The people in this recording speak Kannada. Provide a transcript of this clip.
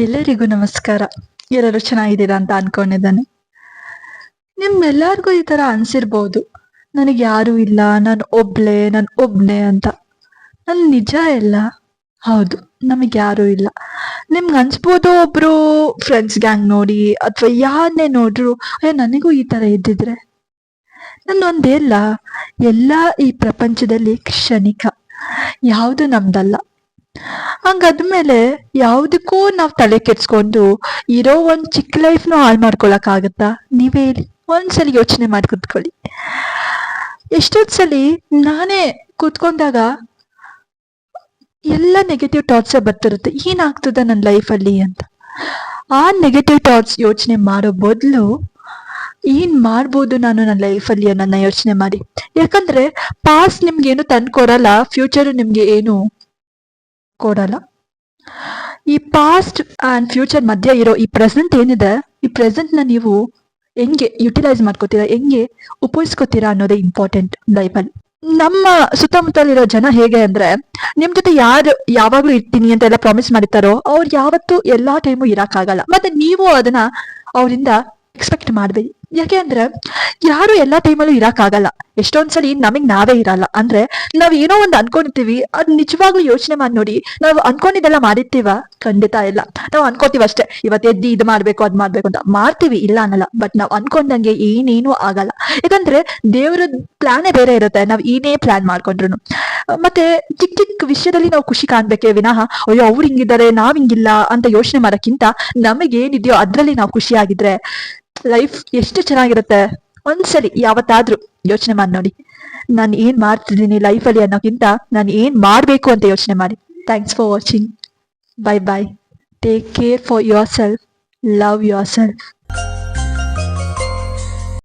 ಎಲ್ಲರಿಗೂ ನಮಸ್ಕಾರ. ಎಲ್ಲರೂ ಚೆನ್ನಾಗಿದ್ದೀರಾ ಅಂತ ಅನ್ಕೊಂಡಿದ್ದಾನೆ. ನಿಮ್ಮೆಲ್ಲರಿಗೂ ಈ ತರ ಅನ್ಸಿರ್ಬೋದು, ನನಗೆ ಯಾರು ಇಲ್ಲ, ನಾನು ಒಬ್ನೇ ಅಂತ. ನನ್ ನಿಜ ಎಲ್ಲ ಹೌದು, ನಮಗೆ ಯಾರು ಇಲ್ಲ. ನಿಮ್ಗೆ ಅನ್ಸ್ಬೋದು ಒಬ್ರು ಫ್ರೆಂಡ್ಸ್ ಗ್ಯಾಂಗ್ ನೋಡಿ ಅಥವಾ ಯಾರನ್ನೇ ನೋಡ್ರು, ಅಯ್ಯೋ ನನಗೂ ಈ ತರ ಇದ್ದಿದ್ರೆ. ನನ್ನೊಂದೇಲ್ಲ, ಎಲ್ಲ ಈ ಪ್ರಪಂಚದಲ್ಲಿ ಕ್ಷಣಿಕ, ಯಾವುದು ನಮ್ದಲ್ಲ. ಹಂಗಾದ್ಮೇಲೆ ಯಾವ್ದಕ್ಕೂ ನಾವ್ ತಲೆ ಕೆಡ್ಸ್ಕೊಂಡು ಇರೋ ಒಂದ್ ಚಿಕ್ಕ ಲೈಫ್ನು ಹಾಳು ಮಾಡ್ಕೊಳಕ್ ಆಗತ್ತಾ? ನೀವೇ ಹೇಳಿ, ಒಂದ್ಸಲಿ ಯೋಚನೆ ಮಾಡಿ ಕುತ್ಕೊಳ್ಳಿ. ಎಷ್ಟೊಂದ್ಸಲಿ ನಾನೇ ಕೂತ್ಕೊಂಡಾಗ ಎಲ್ಲ ನೆಗೆಟಿವ್ ಥಾಟ್ಸ್ ಬರ್ತಿರುತ್ತೆ, ಏನಾಗ್ತದ ನನ್ನ ಲೈಫಲ್ಲಿ ಅಂತ. ಆ ನೆಗೆಟಿವ್ ಥಾಟ್ಸ್ ಯೋಚನೆ ಮಾಡೋ ಬದಲು ಏನ್ ಮಾಡ್ಬೋದು ನಾನು ನನ್ನ ಲೈಫಲ್ಲಿ ನನ್ನ ಯೋಚನೆ ಮಾಡಿ. ಯಾಕಂದ್ರೆ ಪಾಸ್ಟ್ ನಿಮ್ಗೆ ಏನು ತಂದ್ಕೊಡಲ್ಲ, ಫ್ಯೂಚರ್ ನಿಮ್ಗೆ ಏನು ಕೊಡಲ್ಲ. ಈ ಪಾಸ್ಟ್ ಅಂಡ್ ಫ್ಯೂಚರ್ ಮಧ್ಯೆ ಇರೋ ಈ ಪ್ರೆಸೆಂಟ್ ಏನಿದೆ, ಈ ಪ್ರೆಸೆಂಟ್ ನ ನೀವು ಹೆಂಗೆ ಯುಟಿಲೈಸ್ ಮಾಡ್ಕೋತೀರಾ, ಹೆಂಗೆ ಉಪಯೋಗಿಸ್ಕೋತೀರಾ ಅನ್ನೋದೇ ಇಂಪಾರ್ಟೆಂಟ್ ಲೈಫಲ್ಲಿ. ನಮ್ಮ ಸುತ್ತಮುತ್ತಲಿರೋ ಜನ ಹೇಗೆ ಅಂದ್ರೆ, ನಿಮ್ ಜೊತೆ ಯಾರು ಯಾವಾಗ್ಲೂ ಇರ್ತೀನಿ ಅಂತ ಎಲ್ಲ ಪ್ರಾಮಿಸ್ ಮಾಡಿರ್ತಾರೋ ಅವ್ರು ಯಾವತ್ತೂ ಎಲ್ಲಾ ಟೈಮು ಇರಕ್ಕಾಗಲ್ಲ. ಮತ್ತೆ ನೀವು ಅದನ್ನ ಅವರಿಂದ ಎಕ್ಸ್ಪೆಕ್ಟ್ ಮಾಡ್ಬೇಡಿ. ಯಾಕೆ ಅಂದ್ರೆ ಯಾರು ಎಲ್ಲಾ ಟೈಮಲ್ಲೂ ಇರಕ್ಕಾಗಲ್ಲ. ಎಷ್ಟೊಂದ್ಸಲಿ ನಮಗ್ ನಾವೇ ಇರಲ್ಲ. ಅಂದ್ರೆ ನಾವ್ ಏನೋ ಒಂದ್ ಅನ್ಕೊಂಡಿರ್ತೀವಿ, ಅದ್ ನಿಜವಾಗ್ಲೂ ಯೋಚನೆ ಮಾಡಿ ನೋಡಿ, ನಾವು ಅನ್ಕೊಂಡಿದ್ದೆಲ್ಲ ಮಾಡಿರ್ತೀವ? ಖಂಡಿತ ಇಲ್ಲ. ನಾವು ಅನ್ಕೋತೀವಿ ಅಷ್ಟೇ, ಇವತ್ತು ಎದ್ದಿ ಇದು ಮಾಡ್ಬೇಕು ಅದ್ ಮಾಡ್ಬೇಕು ಅಂತ ಮಾಡ್ತೀವಿ, ಇಲ್ಲ ಅನ್ನಲ್ಲ. ಬಟ್ ನಾವ್ ಅನ್ಕೊಂಡಂಗೆ ಏನೇನು ಆಗಲ್ಲ. ಯಾಕಂದ್ರೆ ದೇವ್ರ ಪ್ಲಾನೇ ಬೇರೆ ಇರುತ್ತೆ, ನಾವ್ ಏನೇ ಪ್ಲಾನ್ ಮಾಡ್ಕೊಂಡ್ರು. ಮತ್ತೆ ಚಿಕ್ಕ ಚಿಕ್ಕ ವಿಷಯದಲ್ಲಿ ನಾವು ಖುಷಿ ಕಾಣ್ಬೇಕೇ ವಿನಃ ಅಯ್ಯೋ ಅವ್ರು ಹಿಂಗಿದ್ದಾರೆ ನಾವ್ ಹಿಂಗಿಲ್ಲ ಅಂತ ಯೋಚನೆ ಮಾಡಕ್ಕಿಂತ ನಮಗೇನಿದೆಯೋ ಅದ್ರಲ್ಲಿ ನಾವು ಖುಷಿಯಾಗಿದ್ರೆ ಲೈಫ್ ಎಷ್ಟು ಚೆನ್ನಾಗಿರುತ್ತೆ. ಒಂದ್ಸಲಿ ಯಾವತ್ತಾದ್ರೂ ಯೋಚನೆ ಮಾಡಿ ನೋಡಿ, ನಾನು ಏನ್ ಮಾಡ್ತಿದ್ದೀನಿ ಲೈಫಲ್ಲಿ ಅನ್ನೋಕ್ಕಿಂತ ನಾನು ಏನ್ ಮಾಡ್ಬೇಕು ಅಂತ ಯೋಚನೆ ಮಾಡಿ. Thanks for watching. Bye bye. Take care for your self. Love your self.